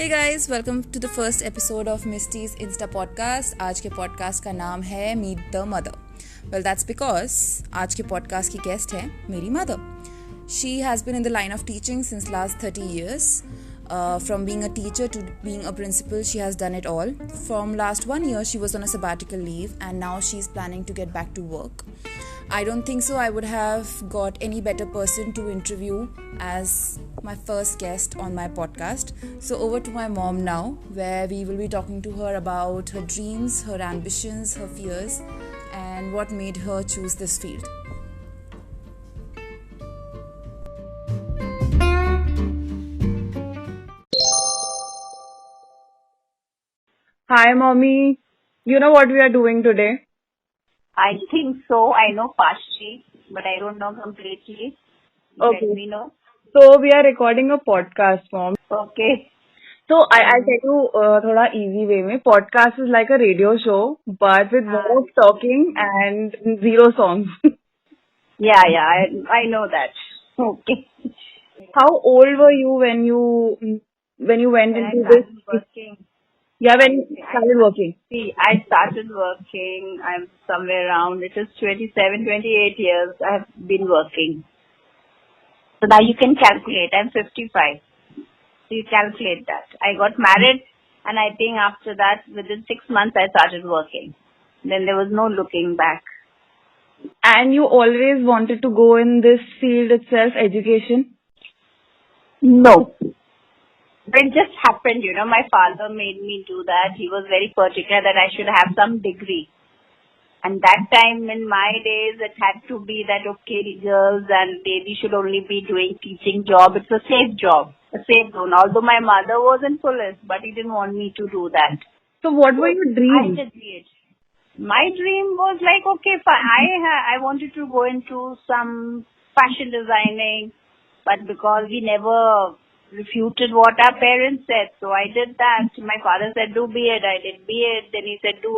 Hey guys, welcome to the first episode of Misty's Insta podcast. आज के podcast का नाम है Meet the Mother. Well, that's because आज के podcast की guest है मेरी mother. She has been in the line of teaching since last 30 years. From being a teacher to being a principal, she has done it all. From last 1 year, she was on a sabbatical leave and now she's planning to get back to work. I don't think so I would have got any better person to interview as my first guest on my podcast. So over to my mom now, where we will be talking to her about her dreams, her ambitions, her fears, and what made her choose this field. Hi, mommy. You know what we are doing today? I think so. I know partially, but I don't know completely. Okay. Let me know. So we are recording a podcast, mom. Okay. So I'll tell you thoda easy way mein. Podcast is like a radio show, but with more talking and zero songs. Yeah, I know that. Okay. How old were you when you went When I into this? started working. Yeah, when you started working. See, I started working. I'm somewhere around, it is 27, 28 years I have been working. So now you can calculate. I'm 55. So you calculate that. I got married and I think after that, within 6 months, I started working. Then there was no looking back. And you always wanted to go in this field itself, education? No. But it just happened, my father made me do that. He was very particular that I should have some degree. And that time in my days, it had to be that, okay, girls and ladies should only be doing teaching job. It's a safe job, a safe zone. Although my mother was in police, but he didn't want me to do that. So what were your dreams? I did it. My dream was like, okay, I wanted to go into some fashion designing, but because we never refuted what our parents said, so I did that. My father said, do B.Ed, I did B.Ed. Then he said, do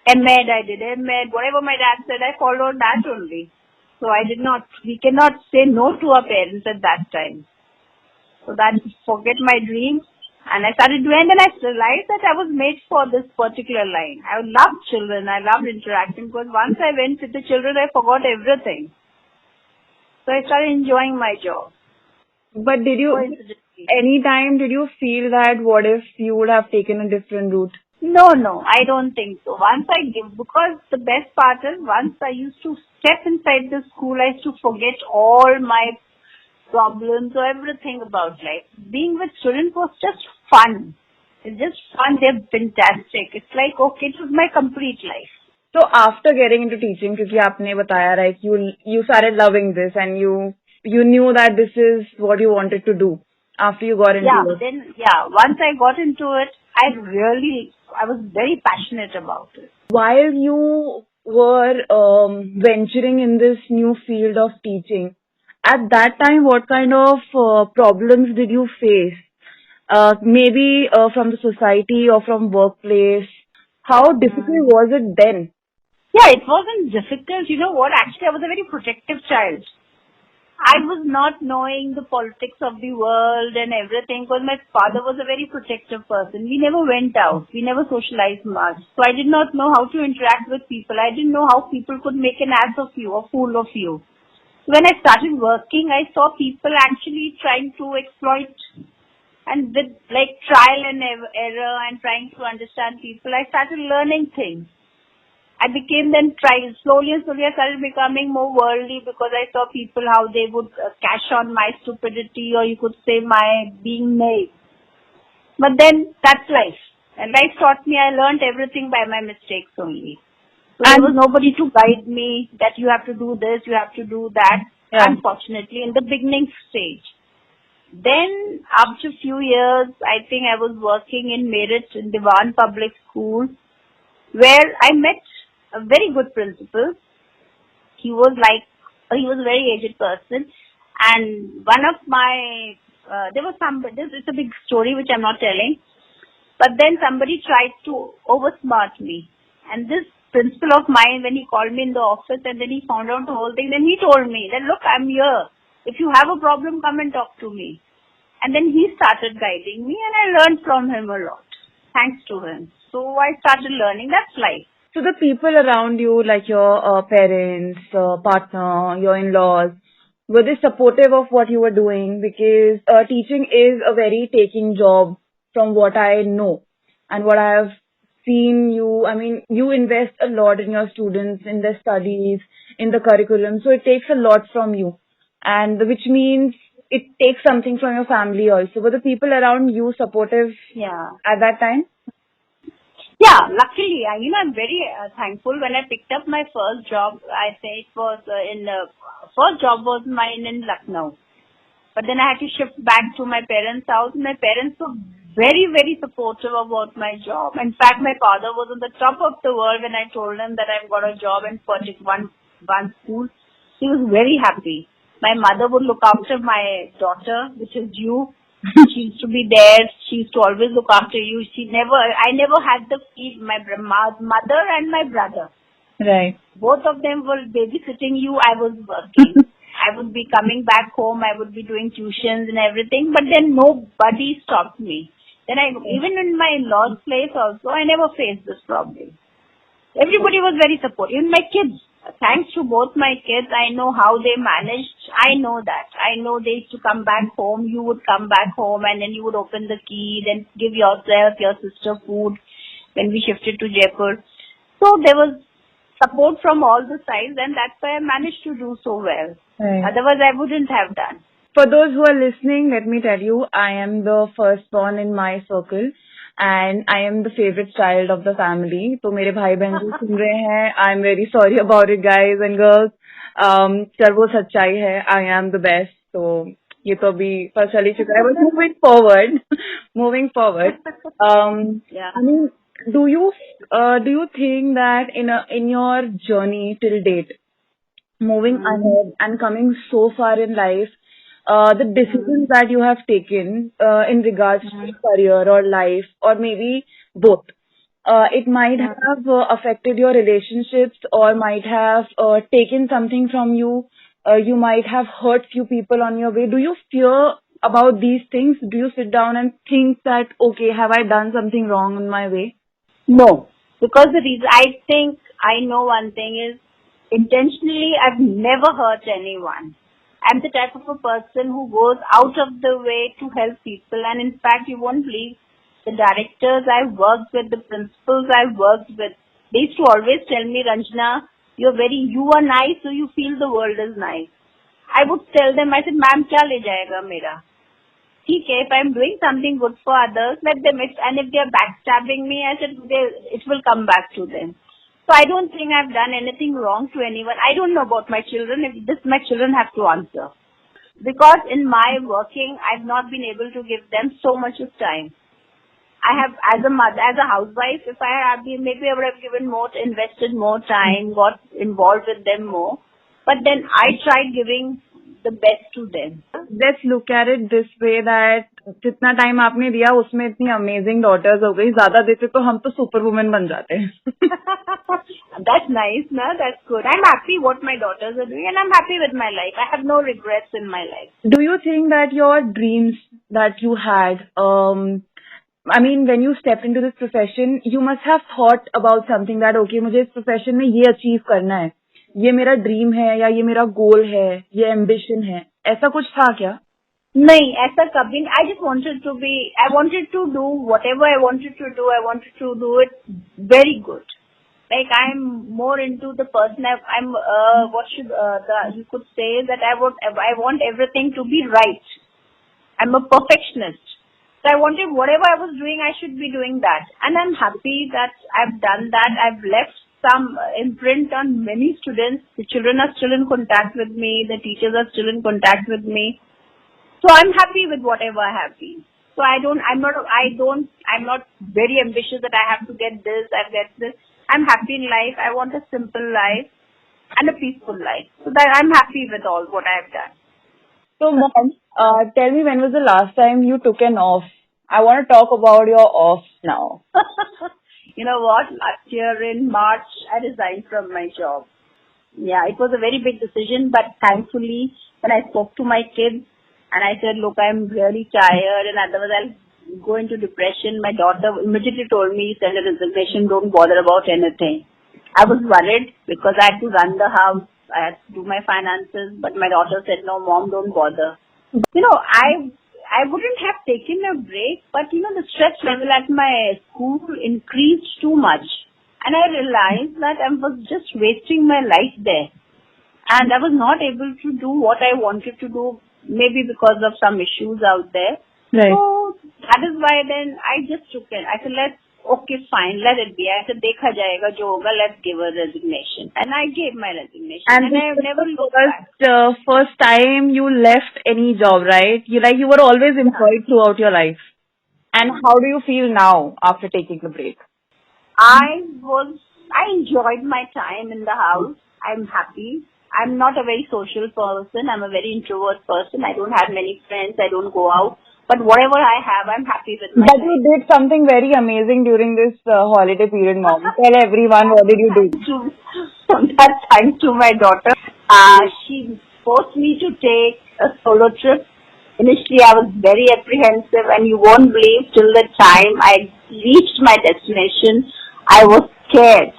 M.Ed, I did M.Ed. Whatever my dad said, I followed that only. So we cannot say no to our parents at that time. So that, forget my dreams. And I started doing, and then I realized that I was made for this particular line. I loved children, I loved interacting, because once I went with the children, I forgot everything. So I started enjoying my job. But did you feel that what if you would have taken a different route? No, I don't think so. Because the best part is, once I used to step inside the school, I used to forget all my problems or everything about life. Being with students was just fun. It's just fun. They're fantastic. It's like, okay, it was my complete life. So after getting into teaching, because आपने बताया, right, you started loving this and you knew that this is what you wanted to do after you got into it. Once I got into it, I was very passionate about it. While you were venturing in this new field of teaching, at that time, what kind of problems did you face? Maybe from the society or from workplace. How difficult was it then? Yeah, it wasn't difficult. You know what? Actually, I was a very protective child. I was not knowing the politics of the world and everything, because my father was a very protective person. We never went out. We never socialized much. So I did not know how to interact with people. I didn't know how people could make an ass of you or fool of you. When I started working, I saw people actually trying to exploit, and with like trial and error and trying to understand people, I started learning things. I became then slowly I started becoming more worldly, because I saw people how they would cash on my stupidity, or you could say my being naive. But then that's life. And life taught me, I learned everything by my mistakes only. So there was nobody to guide me that you have to do this, you have to do that. Yeah. Unfortunately, in the beginning stage. Then after a few years, I think I was working in Meerut in Diwan Public School, where I met a very good principal. He was a very aged person, and one of my, it's a big story which I'm not telling, but then somebody tried to oversmart me, and this principal of mine, when he called me in the office and then he found out the whole thing, then he told me that, look, I'm here. If you have a problem, come and talk to me. And then he started guiding me and I learned from him a lot. Thanks to him. So I started learning. That's life. So the people around you, like your parents, partner, your in-laws, were they supportive of what you were doing? Because teaching is a very taking job from what I know and what I have seen you. I mean, you invest a lot in your students, in their studies, in the curriculum. So it takes a lot from you, and which means it takes something from your family also. Were the people around you supportive Yeah. at that time? Yeah, luckily, I'm very thankful. When I picked up my first job, I say it was first job was mine in Lucknow. But then I had to shift back to my parents' house. My parents were very, very supportive about my job. In fact, my father was on the top of the world when I told him that I've got a job in one school. He was very happy. My mother would look after my daughter, which is you. She used to be there. She used to always look after you. I never had the feel. My mother and my brother. Right. Both of them were babysitting you. I was working. I would be coming back home. I would be doing tuitions and everything. But then nobody stopped me. Even in my in-laws' place also, I never faced this problem. Everybody was very supportive. Even my kids. Thanks to both my kids, I know how they managed. I know that. I know they used to come back home. You would come back home and then you would open the key, then give yourself, your sister food when we shifted to Jaipur. So there was support from all the sides and that's why I managed to do so well. Right. Otherwise, I wouldn't have done. For those who are listening, let me tell you, I am the firstborn in my circle and I am the favorite child of the family. तो मेरे भाई बहन जो सुन रहे हैं, I'm very sorry about it, guys and girls. चल वो सच्चाई है, I am the best. तो ये तो अभी पता चल ही चुका है. But moving forward, Yeah. I mean, do you think that in your journey till date, moving ahead and coming so far in life, the decisions that you have taken in regards to career or life or maybe both, it might have affected your relationships or might have taken something from you. You might have hurt few people on your way. Do you fear about these things? Do you sit down and think that, okay, have I done something wrong on my way? No, because the reason I think I know one thing is intentionally I've never hurt anyone. I'm the type of a person who goes out of the way to help people, and in fact you won't believe the directors I've worked with, the principals I've worked with, they used to always tell me, Ranjana, you are nice so you feel the world is nice. I would tell them, I said, ma'am, kya le jayega mera? Okay, if I'm doing something good for others, let them, and if they're backstabbing me, I said, it will come back to them. So I don't think I've done anything wrong to anyone. I don't know about my children. If this, my children have to answer. Because in my working, I've not been able to give them so much of time. I have, as a mother, as a housewife, if I had been, maybe I would have invested more time, got involved with them more. But then I tried giving the best to them. Let's look at it this way that जितना time आपने दिया उसमें इतनी amazing daughters हो गई, ज्यादा देते तो हम तो सुपर वुमेन बन जाते हैं. That's nice, no? That's good. I'm happy what my daughters are doing and I'm happy with my life. I have no regrets in my life. Do you think that your dreams that you had, I mean, when you stepped into this profession, you must have thought about something that, okay, मुझे इस profession में ये achieve करना है, ये मेरा dream है या ये मेरा गोल है, ये एम्बिशन है, ऐसा कुछ था क्या? नहीं, ऐसा कभी नहीं. I just wanted to do whatever I wanted to do. I wanted to do it very good. Like I'm more into the person. You could say that I want everything to be right. I'm a perfectionist. So I wanted whatever I was doing, I should be doing that. And I'm happy that I've done that. I've left some imprint on many students. The children are still in contact with me. The teachers are still in contact with me. So I'm happy with whatever I have been. So I'm not very ambitious that I have to get this, I get this. I'm happy in life. I want a simple life and a peaceful life. So that I'm happy with all what I have done. So Mom, tell me, when was the last time you took an off? I want to talk about your off now. You know what? Last year in March, I resigned from my job. Yeah, it was a very big decision, but thankfully, when I spoke to my kids, And I said, look, I'm really tired and otherwise I'll go into depression. My daughter immediately told me, send a resignation, don't bother about anything. I was worried because I had to run the house, I had to do my finances, but my daughter said, no, mom, don't bother. I wouldn't have taken a break, but the stress level at my school increased too much. And I realized that I was just wasting my life there. And I was not able to do what I wanted to do, maybe because of some issues out there. Right. So that is why then I just took it. I said, okay, fine, let it be. I said, dekha jayega jo hoga, let's give a resignation. And I gave my resignation. And I never looked back. First time you left any job, right? You were always employed throughout your life. And how do you feel now after taking the break? I enjoyed my time in the house. I'm happy. I'm not a very social person. I'm a very introvert person. I don't have many friends. I don't go out. But whatever I have, I'm happy with my life. But you did something very amazing during this holiday period, Mom. Tell everyone, what did you do? That's thanks to my daughter. She forced me to take a solo trip. Initially, I was very apprehensive, and you won't believe till the time I reached my destination, I was scared.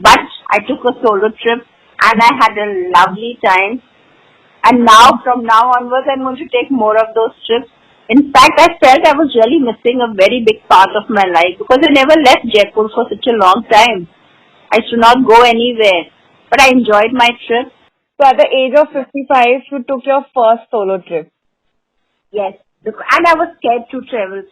But I took a solo trip, and I had a lovely time. And now, from now onwards, I'm going to take more of those trips. In fact, I felt I was really missing a very big part of my life because I never left Jaipur for such a long time. I used to not go anywhere, but I enjoyed my trip. So at the age of 55, you took your first solo trip. Yes, and I was scared to travel.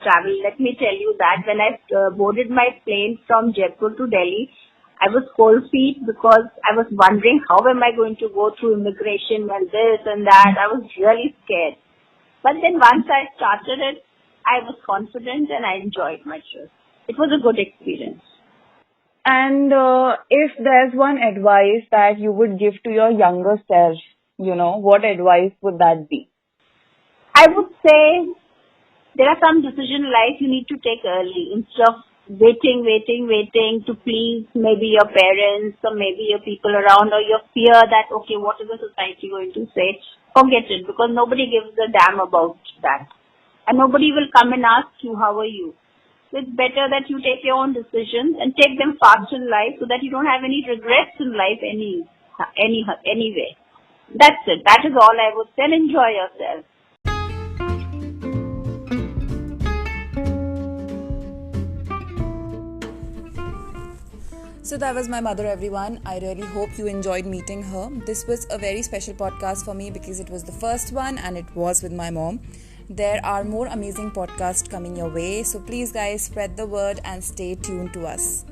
Let me tell you that when I boarded my plane from Jaipur to Delhi, I was cold feet because I was wondering how am I going to go through immigration and this and that. I was really scared. But then once I started it, I was confident and I enjoyed my trip. It was a good experience. And if there's one advice that you would give to your younger self, what advice would that be? I would say there are some decisions in life you need to take early instead of waiting to please maybe your parents or maybe your people around or your fear that, okay, what is the society going to say? Forget it because nobody gives a damn about that. And nobody will come and ask you, how are you? So it's better that you take your own decisions and take them fast in life so that you don't have any regrets in life anyway. That's it. That is all I would say, and enjoy yourself. So that was my mother, everyone. I really hope you enjoyed meeting her. This was a very special podcast for me because it was the first one and it was with my mom. There are more amazing podcasts coming your way. So please guys, spread the word and stay tuned to us.